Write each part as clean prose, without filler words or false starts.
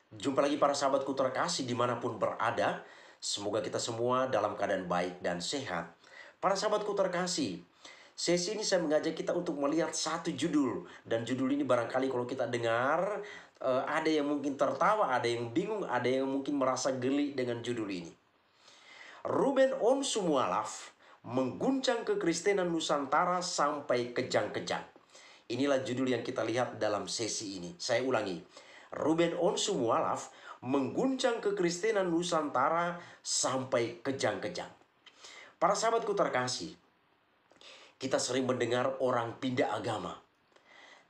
Jumpa lagi para sahabatku terkasih dimanapun berada. Semoga kita semua dalam keadaan baik dan sehat. Para sahabatku terkasih, sesi ini saya mengajak kita untuk melihat satu judul. Dan judul ini barangkali kalau kita dengar, ada yang mungkin tertawa, ada yang bingung, ada yang mungkin merasa geli dengan judul ini. Ruben Onsu Mualaf mengguncang kekristenan Nusantara sampai kejang-kejang. Inilah judul yang kita lihat dalam sesi ini. Saya ulangi. Ruben Onsu Mualaf mengguncang kekristenan Nusantara sampai kejang-kejang. Para sahabatku terkasih, kita sering mendengar orang pindah agama.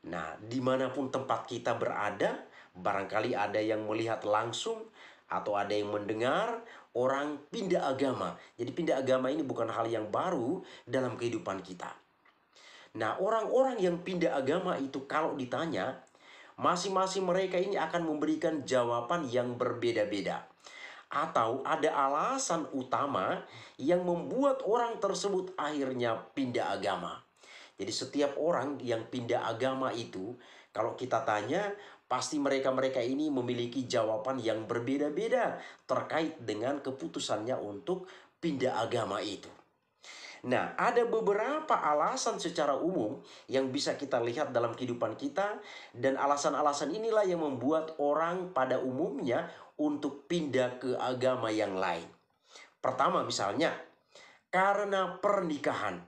Nah, dimanapun tempat kita berada, barangkali ada yang melihat langsung atau ada yang mendengar orang pindah agama. Jadi pindah agama ini bukan hal yang baru dalam kehidupan kita. Nah, orang-orang yang pindah agama itu kalau ditanya, masing-masing mereka ini akan memberikan jawaban yang berbeda-beda. Atau ada alasan utama yang membuat orang tersebut akhirnya pindah agama. Jadi setiap orang yang pindah agama itu, kalau kita tanya, pasti mereka-mereka ini memiliki jawaban yang berbeda-beda terkait dengan keputusannya untuk pindah agama itu. Nah, ada beberapa alasan secara umum yang bisa kita lihat dalam kehidupan kita, dan alasan-alasan inilah yang membuat orang pada umumnya untuk pindah ke agama yang lain. Pertama misalnya, karena pernikahan.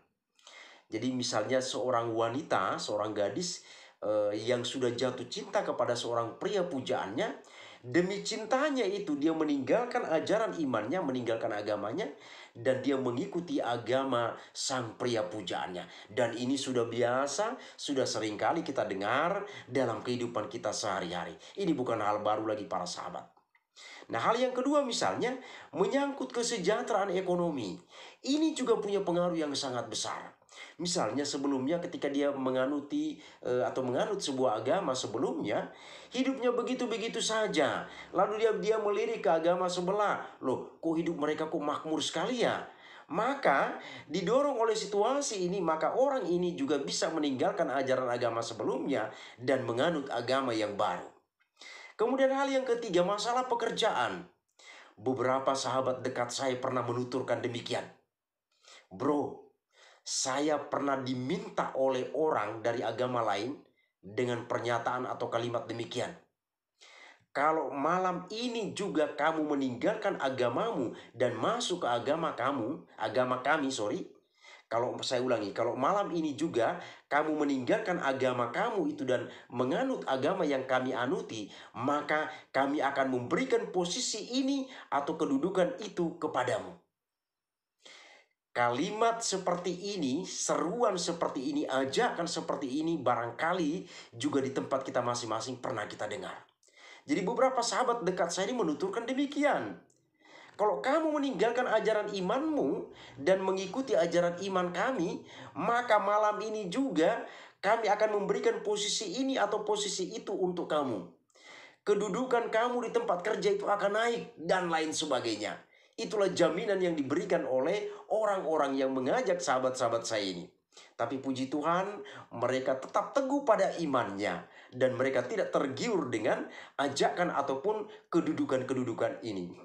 Jadi misalnya seorang wanita, seorang gadis yang sudah jatuh cinta kepada seorang pria pujaannya, demi cintanya itu dia meninggalkan ajaran imannya, meninggalkan agamanya, dan dia mengikuti agama sang pria pujaannya. Dan ini sudah biasa, sudah seringkali kita dengar dalam kehidupan kita sehari-hari. Ini bukan hal baru lagi para sahabat. Nah, hal yang kedua misalnya menyangkut kesejahteraan ekonomi. Ini juga punya pengaruh yang sangat besar. Misalnya sebelumnya ketika dia menganuti atau menganut sebuah agama sebelumnya, hidupnya begitu-begitu saja. Lalu dia melirik ke agama sebelah. Loh, kok hidup mereka kok makmur sekali ya? Maka didorong oleh situasi ini, maka orang ini juga bisa meninggalkan ajaran agama sebelumnya dan menganut agama yang baru. Kemudian hal yang ketiga, masalah pekerjaan. Beberapa sahabat dekat saya pernah menuturkan demikian. Bro, saya pernah diminta oleh orang dari agama lain dengan pernyataan atau kalimat demikian. Kalau malam ini juga kamu meninggalkan agamamu dan masuk ke agama kami, Kalau saya ulangi, kalau malam ini juga kamu meninggalkan agama kamu itu dan menganut agama yang kami anuti, maka kami akan memberikan posisi ini atau kedudukan itu kepadamu. Kalimat seperti ini, seruan seperti ini, ajakan seperti ini barangkali juga di tempat kita masing-masing pernah kita dengar. Jadi beberapa sahabat dekat saya ini menuturkan demikian. Kalau kamu meninggalkan ajaran imanmu dan mengikuti ajaran iman kami, maka malam ini juga kami akan memberikan posisi ini atau posisi itu untuk kamu. Kedudukan kamu di tempat kerja itu akan naik dan lain sebagainya. Itulah jaminan yang diberikan oleh orang-orang yang mengajak sahabat-sahabat saya ini. Tapi puji Tuhan, mereka tetap teguh pada imannya dan mereka tidak tergiur dengan ajakan ataupun kedudukan-kedudukan ini.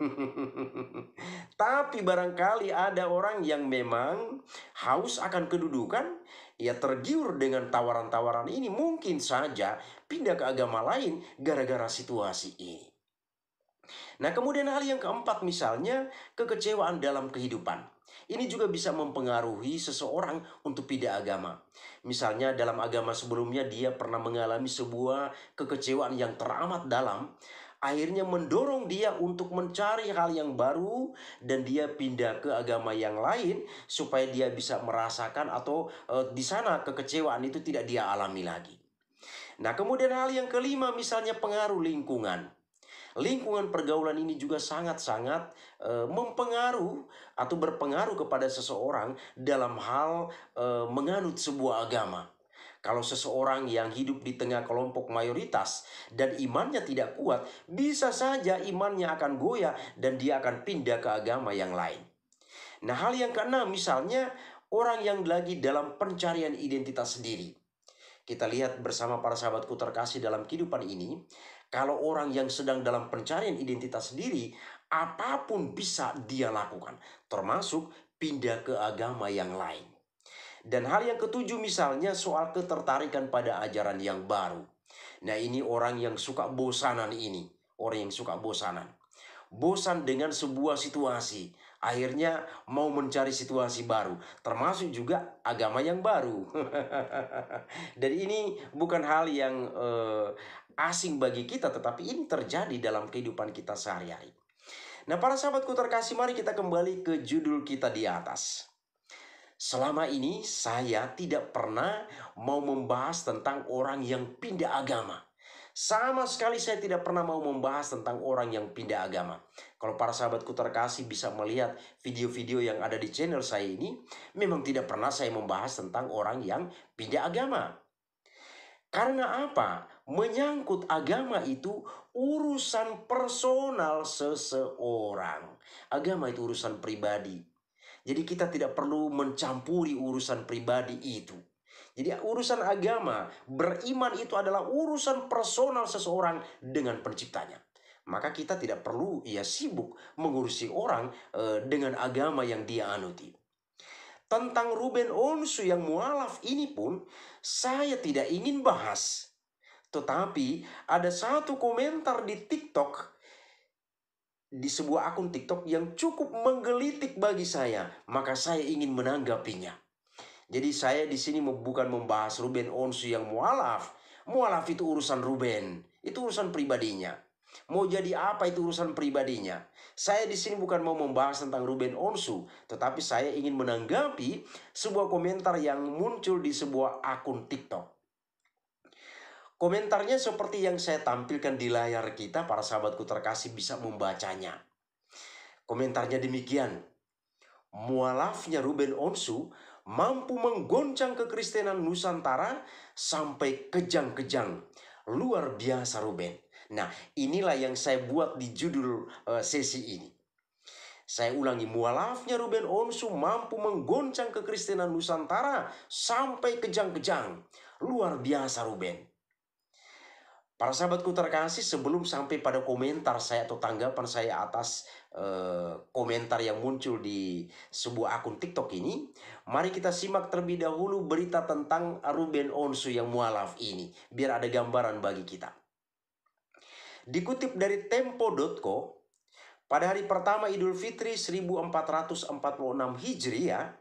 Tapi barangkali ada orang yang memang haus akan kedudukan, ia tergiur dengan tawaran-tawaran ini, mungkin saja pindah ke agama lain gara-gara situasi ini. Nah, kemudian hal yang keempat misalnya kekecewaan dalam kehidupan. Ini juga bisa mempengaruhi seseorang untuk pindah agama. Misalnya dalam agama sebelumnya dia pernah mengalami sebuah kekecewaan yang teramat dalam, akhirnya mendorong dia untuk mencari hal yang baru dan dia pindah ke agama yang lain supaya dia bisa merasakan atau di sana kekecewaan itu tidak dia alami lagi. Nah, kemudian hal yang kelima misalnya pengaruh lingkungan. Lingkungan pergaulan ini juga sangat-sangat mempengaruhi atau berpengaruh kepada seseorang dalam hal menganut sebuah agama. Kalau seseorang yang hidup di tengah kelompok mayoritas dan imannya tidak kuat, bisa saja imannya akan goyah dan dia akan pindah ke agama yang lain. Nah, hal yang keenam misalnya orang yang lagi dalam pencarian identitas sendiri. Kita lihat bersama para sahabatku terkasih dalam kehidupan ini, Kalau orang yang sedang dalam pencarian identitas diri, apapun bisa dia lakukan, termasuk pindah ke agama yang lain. Dan hal yang ketujuh misalnya soal ketertarikan pada ajaran yang baru. Nah, ini orang yang suka bosanan ini, orang yang suka bosanan. Bosan dengan sebuah situasi, akhirnya mau mencari situasi baru, termasuk juga agama yang baru. Dan ini bukan hal yang asing bagi kita, tetapi ini terjadi dalam kehidupan kita sehari-hari. Nah, para sahabatku terkasih, mari kita kembali ke judul kita di atas. Selama ini saya tidak pernah mau membahas tentang orang yang pindah agama. Sama sekali saya tidak pernah mau membahas tentang orang yang pindah agama. Kalau para sahabatku terkasih bisa melihat video-video yang ada di channel saya ini, memang tidak pernah saya membahas tentang orang yang pindah agama. Karena apa? Menyangkut agama itu urusan personal seseorang. Agama itu urusan pribadi. Jadi kita tidak perlu mencampuri urusan pribadi itu. Jadi urusan agama, beriman itu adalah urusan personal seseorang dengan penciptanya. Maka kita tidak perlu sibuk mengurusi orang dengan agama yang dia anuti. Tentang Ruben Onsu yang mualaf ini pun saya tidak ingin bahas. Tetapi ada satu komentar di TikTok, di sebuah akun TikTok yang cukup menggelitik bagi saya, maka saya ingin menanggapinya. Jadi saya di sini bukan membahas Ruben Onsu yang mualaf. Mualaf itu urusan Ruben, itu urusan pribadinya. Mau jadi apa itu urusan pribadinya. Saya di sini bukan mau membahas tentang Ruben Onsu, tetapi saya ingin menanggapi sebuah komentar yang muncul di sebuah akun TikTok. Komentarnya seperti yang saya tampilkan di layar kita, para sahabatku terkasih bisa membacanya. Komentarnya demikian. Mualafnya Ruben Onsu mampu menggoncang kekristenan Nusantara sampai kejang-kejang. Luar biasa Ruben. Nah, inilah yang saya buat di judul sesi ini. Saya ulangi, mualafnya Ruben Onsu mampu menggoncang kekristenan Nusantara sampai kejang-kejang. Luar biasa Ruben. Para sahabatku terkasih, sebelum sampai pada komentar saya atau tanggapan saya atas komentar yang muncul di sebuah akun TikTok ini, mari kita simak terlebih dahulu berita tentang Ruben Onsu yang mualaf ini, biar ada gambaran bagi kita. Dikutip dari tempo.co, pada hari pertama Idul Fitri 1446 Hijriah,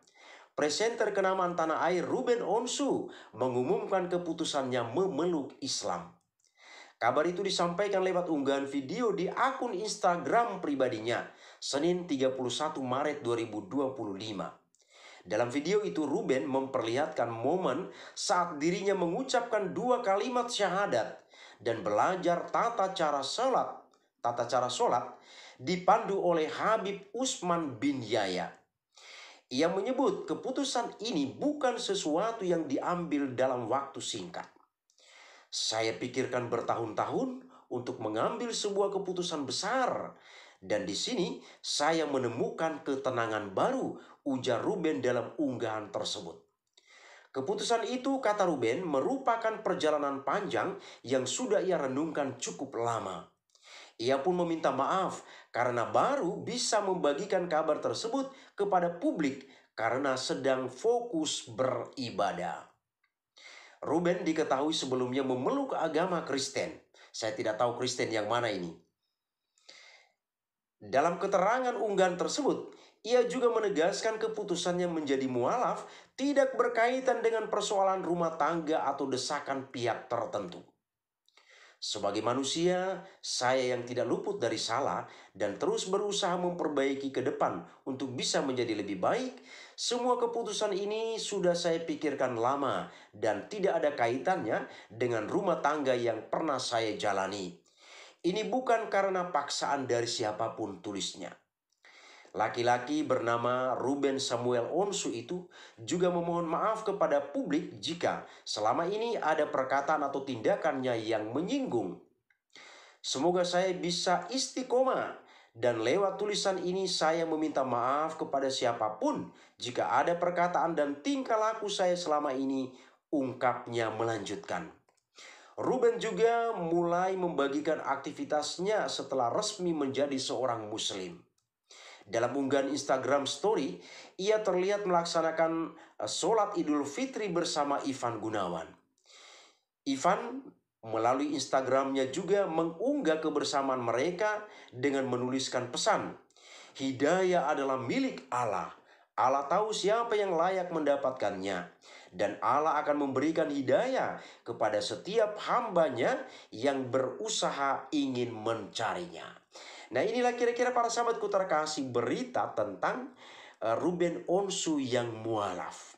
presenter kenamaan tanah air Ruben Onsu mengumumkan keputusannya memeluk Islam. Kabar itu disampaikan lewat unggahan video di akun Instagram pribadinya, Senin 31 Maret 2025. Dalam video itu Ruben memperlihatkan momen saat dirinya mengucapkan 2 kalimat syahadat dan belajar tata cara sholat dipandu oleh Habib Usman bin Yaya. Ia menyebut keputusan ini bukan sesuatu yang diambil dalam waktu singkat. Saya pikirkan bertahun-tahun untuk mengambil sebuah keputusan besar. Dan di sini saya menemukan ketenangan baru, ujar Ruben dalam unggahan tersebut. Keputusan itu, kata Ruben, merupakan perjalanan panjang yang sudah ia renungkan cukup lama. Ia pun meminta maaf karena baru bisa membagikan kabar tersebut kepada publik karena sedang fokus beribadah. Ruben diketahui sebelumnya memeluk agama Kristen. Saya tidak tahu Kristen yang mana ini. Dalam keterangan unggahan tersebut, ia juga menegaskan keputusannya menjadi mualaf tidak berkaitan dengan persoalan rumah tangga atau desakan pihak tertentu. Sebagai manusia, saya yang tidak luput dari salah dan terus berusaha memperbaiki ke depan untuk bisa menjadi lebih baik, semua keputusan ini sudah saya pikirkan lama dan tidak ada kaitannya dengan rumah tangga yang pernah saya jalani. Ini bukan karena paksaan dari siapapun, tulisnya. Laki-laki bernama Ruben Samuel Onsu itu juga memohon maaf kepada publik jika selama ini ada perkataan atau tindakannya yang menyinggung. Semoga saya bisa istiqomah dan lewat tulisan ini saya meminta maaf kepada siapapun jika ada perkataan dan tingkah laku saya selama ini, ungkapnya melanjutkan. Ruben juga mulai membagikan aktivitasnya setelah resmi menjadi seorang Muslim. Dalam unggahan Instagram Story, ia terlihat melaksanakan sholat Idul Fitri bersama Ivan Gunawan. Ivan melalui Instagramnya juga mengunggah kebersamaan mereka dengan menuliskan pesan, "Hidayah adalah milik Allah. Allah tahu siapa yang layak mendapatkannya. Dan Allah akan memberikan hidayah kepada setiap hambanya yang berusaha ingin mencarinya." Nah, inilah kira-kira para sahabatku terkasih berita tentang Ruben Onsu yang mualaf.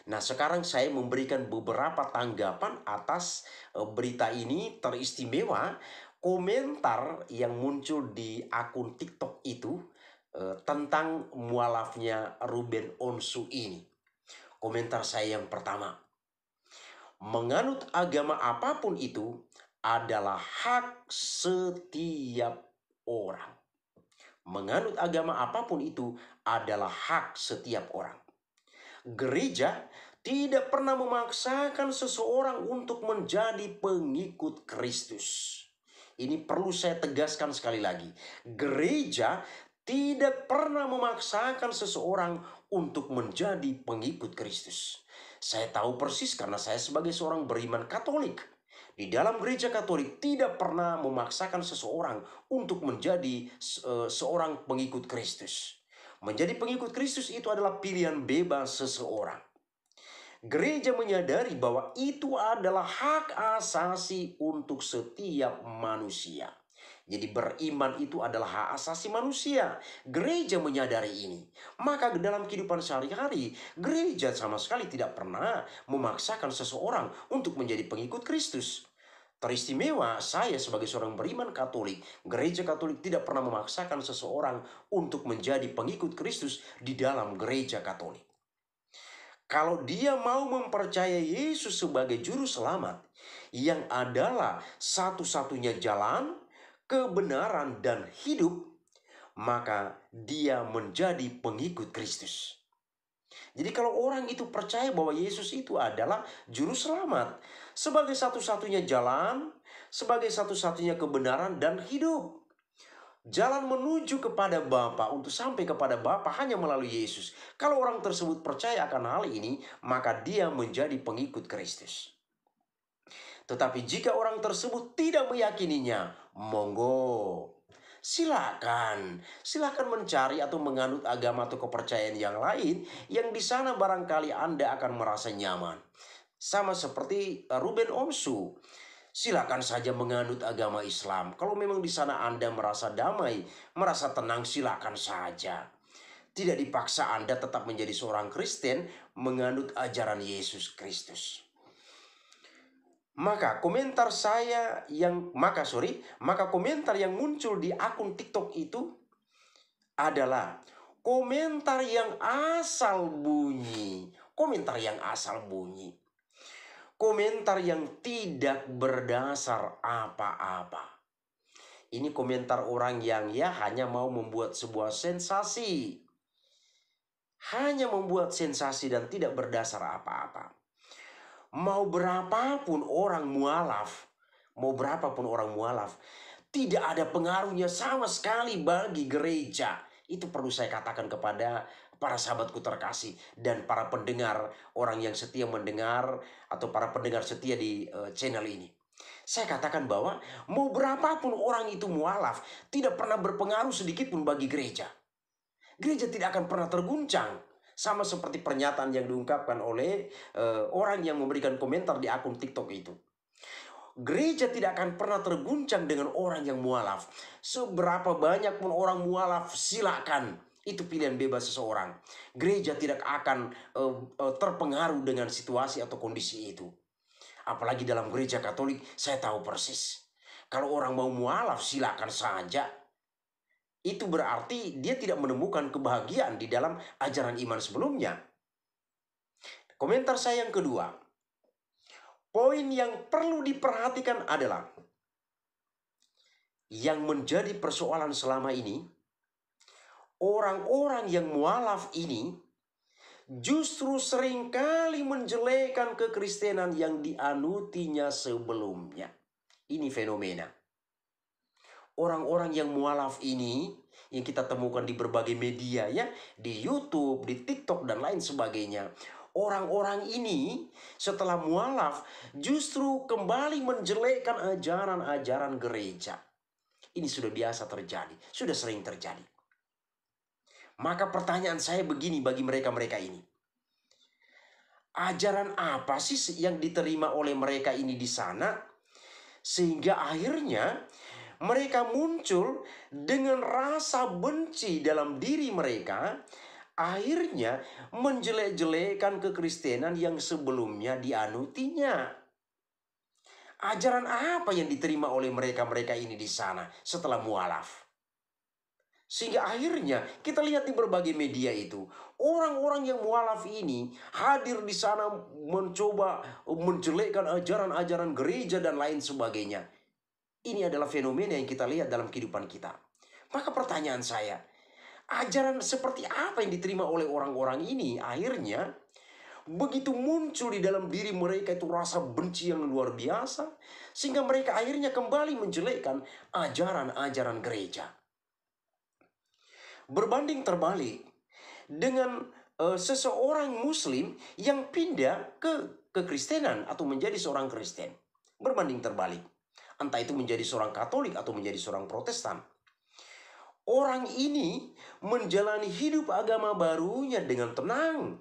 Nah, sekarang saya memberikan beberapa tanggapan atas berita ini. Teristimewa komentar yang muncul di akun TikTok itu tentang mualafnya Ruben Onsu ini. Komentar saya yang pertama, menganut agama apapun itu adalah hak setiap orang. Menganut agama apapun itu adalah hak setiap orang. Gereja tidak pernah memaksakan seseorang untuk menjadi pengikut Kristus. Ini perlu saya tegaskan sekali lagi. Gereja tidak pernah memaksakan seseorang untuk menjadi pengikut Kristus. Saya tahu persis karena saya sebagai seorang beriman Katolik. Di dalam gereja Katolik tidak pernah memaksakan seseorang untuk menjadi seorang pengikut Kristus. Menjadi pengikut Kristus itu adalah pilihan bebas seseorang. Gereja menyadari bahwa itu adalah hak asasi untuk setiap manusia. Jadi beriman itu adalah hak asasi manusia. Gereja menyadari ini. Maka dalam kehidupan sehari-hari, gereja sama sekali tidak pernah memaksakan seseorang untuk menjadi pengikut Kristus. Teristimewa saya sebagai seorang beriman Katolik, gereja Katolik tidak pernah memaksakan seseorang untuk menjadi pengikut Kristus di dalam gereja Katolik. Kalau dia mau mempercayai Yesus sebagai juru selamat, yang adalah satu-satunya jalan, kebenaran, dan hidup, maka dia menjadi pengikut Kristus. Jadi kalau orang itu percaya bahwa Yesus itu adalah juru selamat, sebagai satu-satunya jalan, sebagai satu-satunya kebenaran dan hidup. Jalan menuju kepada Bapa, untuk sampai kepada Bapa hanya melalui Yesus. Kalau orang tersebut percaya akan hal ini, maka dia menjadi pengikut Kristus. Tetapi jika orang tersebut tidak meyakininya, monggo. Silakan mencari atau menganut agama atau kepercayaan yang lain yang di sana barangkali Anda akan merasa nyaman. Sama seperti Ruben Onsu. Silakan saja menganut agama Islam. Kalau memang di sana Anda merasa damai, merasa tenang, silakan saja. Tidak dipaksa Anda tetap menjadi seorang Kristen menganut ajaran Yesus Kristus. Maka komentar yang muncul di akun TikTok itu adalah komentar yang asal bunyi. Komentar yang asal bunyi. Komentar yang tidak berdasar apa-apa. Ini komentar orang yang hanya mau membuat sebuah sensasi. Hanya membuat sensasi dan tidak berdasar apa-apa. Mau berapapun orang mualaf, tidak ada pengaruhnya sama sekali bagi gereja. Itu perlu saya katakan kepada para sahabatku terkasih dan para pendengar, orang yang setia mendengar atau para pendengar setia di channel ini. Saya katakan bahwa mau berapapun orang itu mualaf, tidak pernah berpengaruh sedikit pun bagi gereja. Gereja tidak akan pernah terguncang. Sama seperti pernyataan yang diungkapkan oleh orang yang memberikan komentar di akun TikTok itu. Gereja tidak akan pernah terguncang dengan orang yang mualaf. Seberapa banyak pun orang mualaf, silakan. Itu pilihan bebas seseorang. Gereja tidak akan terpengaruh dengan situasi atau kondisi itu. Apalagi dalam gereja Katolik, saya tahu persis. Kalau orang mau mualaf, silakan saja. Itu berarti dia tidak menemukan kebahagiaan di dalam ajaran iman sebelumnya. Komentar saya yang kedua. Poin yang perlu diperhatikan adalah yang menjadi persoalan selama ini, orang-orang yang mualaf ini justru seringkali menjelekkan kekristenan yang dianutinya sebelumnya. Ini fenomena. Orang-orang yang mualaf ini yang kita temukan di berbagai media ya, di YouTube, di TikTok dan lain sebagainya. Orang-orang ini setelah mualaf justru kembali menjelekkan ajaran-ajaran gereja. Ini sudah biasa terjadi, sudah sering terjadi. Maka pertanyaan saya begini bagi mereka-mereka ini. Ajaran apa sih yang diterima oleh mereka ini di sana? Sehingga akhirnya mereka muncul dengan rasa benci dalam diri mereka. Akhirnya menjelek-jelekan kekristenan yang sebelumnya dianutinya. Ajaran apa yang diterima oleh mereka-mereka ini di sana setelah mualaf? Sehingga akhirnya kita lihat di berbagai media itu, orang-orang yang mualaf ini hadir di sana mencoba menjelekkan ajaran-ajaran gereja dan lain sebagainya. Ini adalah fenomena yang kita lihat dalam kehidupan kita. Maka pertanyaan saya, ajaran seperti apa yang diterima oleh orang-orang ini akhirnya begitu muncul di dalam diri mereka itu rasa benci yang luar biasa, sehingga mereka akhirnya kembali menjelekkan ajaran-ajaran gereja. Berbanding terbalik dengan seseorang muslim yang pindah ke kekristenan atau menjadi seorang Kristen. Berbanding terbalik. Entah itu menjadi seorang Katolik atau menjadi seorang Protestan. Orang ini menjalani hidup agama barunya dengan tenang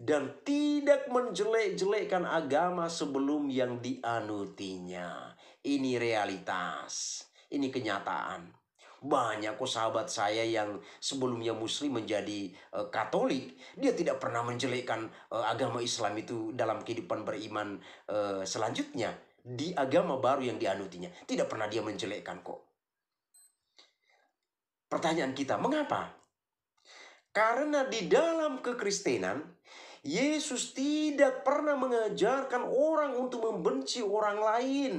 dan tidak menjelek-jelekkan agama sebelum yang dianutinya. Ini realitas, ini kenyataan. Banyak kok sahabat saya yang sebelumnya muslim menjadi Katolik, dia tidak pernah menjelekkan agama Islam itu dalam kehidupan beriman selanjutnya. Di agama baru yang dianutinya tidak pernah dia menjelekkan kok. Pertanyaan kita, mengapa? Karena di dalam kekristenan Yesus tidak pernah mengajarkan orang untuk membenci orang lain,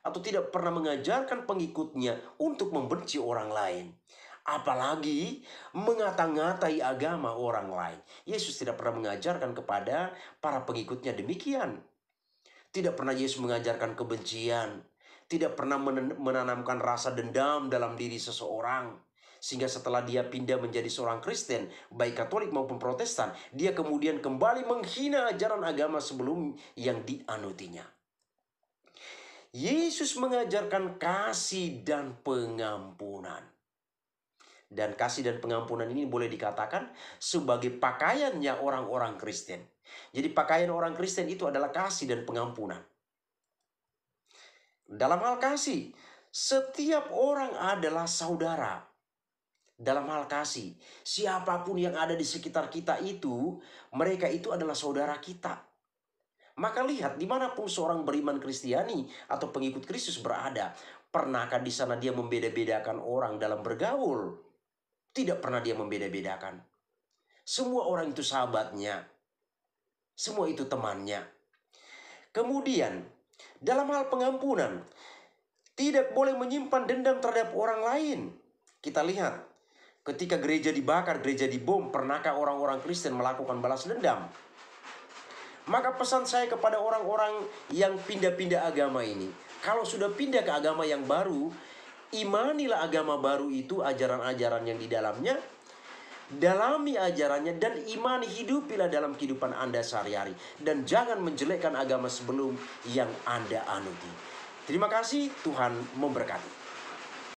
atau tidak pernah mengajarkan pengikutnya untuk membenci orang lain, apalagi mengata-ngatai agama orang lain. Yesus tidak pernah mengajarkan kepada para pengikutnya demikian. Tidak pernah Yesus mengajarkan kebencian, tidak pernah menanamkan rasa dendam dalam diri seseorang, sehingga setelah dia pindah menjadi seorang Kristen, baik Katolik maupun Protestan, dia kemudian kembali menghina ajaran agama sebelum yang dianutinya. Yesus mengajarkan kasih dan pengampunan. Dan kasih dan pengampunan ini boleh dikatakan sebagai pakaiannya orang-orang Kristen. Jadi pakaian orang Kristen itu adalah kasih dan pengampunan. Dalam hal kasih, setiap orang adalah saudara. Dalam hal kasih, siapapun yang ada di sekitar kita itu, mereka itu adalah saudara kita. Maka lihat, dimanapun seorang beriman Kristiani atau pengikut Kristus berada, pernahkah di sana dia membeda-bedakan orang dalam bergaul? Tidak pernah dia membeda-bedakan. Semua orang itu sahabatnya. Semua itu temannya. Kemudian, dalam hal pengampunan, tidak boleh menyimpan dendam terhadap orang lain. Kita lihat, ketika gereja dibakar, gereja dibom, pernahkah orang-orang Kristen melakukan balas dendam? Maka pesan saya kepada orang-orang yang pindah-pindah agama ini, kalau sudah pindah ke agama yang baru, imanilah agama baru itu, ajaran-ajaran yang di dalamnya, dalami ajarannya, dan imani, hidupilah dalam kehidupan Anda sehari-hari. Dan jangan menjelekkan agama sebelum yang Anda anuti. Terima kasih, Tuhan memberkati.